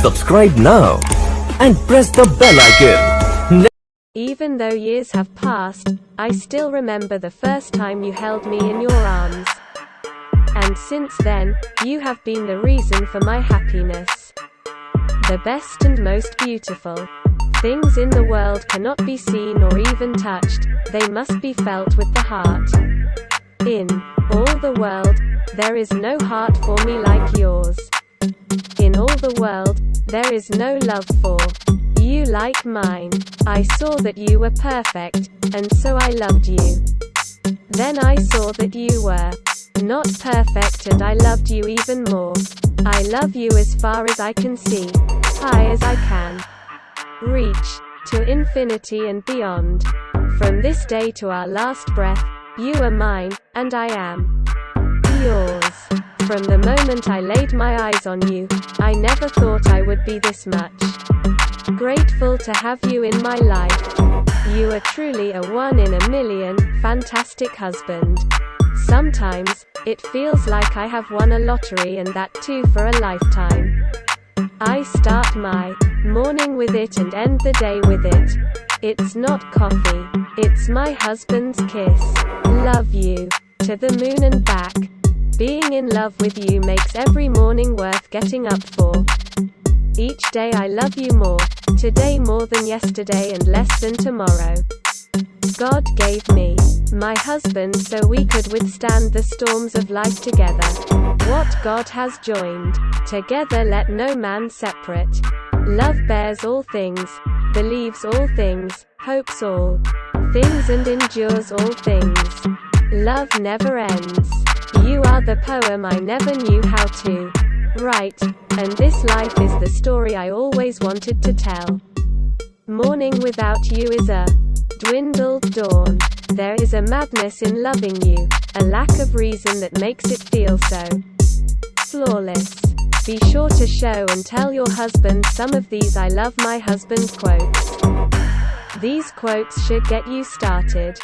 Subscribe now and press the bell icon. Even though years have passed, I still remember the first time you held me in your arms. And since then, you have been the reason for my happiness. The best and most beautiful things in the world cannot be seen or even touched, they must be felt with the heart. In all the world, there is no heart for me like yours. In all the world, there is no love for you like mine. I saw that you were perfect, and so I loved you. Then I saw that you were not perfect, and I loved you even more. I love you as far as I can see, high as I can reach, to infinity and beyond. From this day to our last breath, you are mine, and I am yours. From the moment I laid my eyes on you, I never thought I would be this much grateful to have you in my life. You are truly a one in a million, fantastic husband. Sometimes, it feels like I have won a lottery, and that too for a lifetime. I start my morning with it and end the day with it. It's not coffee, it's my husband's kiss. Love you, to the moon and back. Being in love with you makes every morning worth getting up for. Each day I love you more, today more than yesterday and less than tomorrow. God gave me my husband so we could withstand the storms of life together. What God has joined together, let no man separate. Love bears all things, believes all things, hopes all things and endures all things. Love never ends. You are the poem I never knew how to write, and this life is the story I always wanted to tell. Morning without you is a dwindled dawn. There is a madness in loving you, a lack of reason that makes it feel so flawless. Be sure to show and tell your husband some of these I love my husband quotes. These quotes should get you started.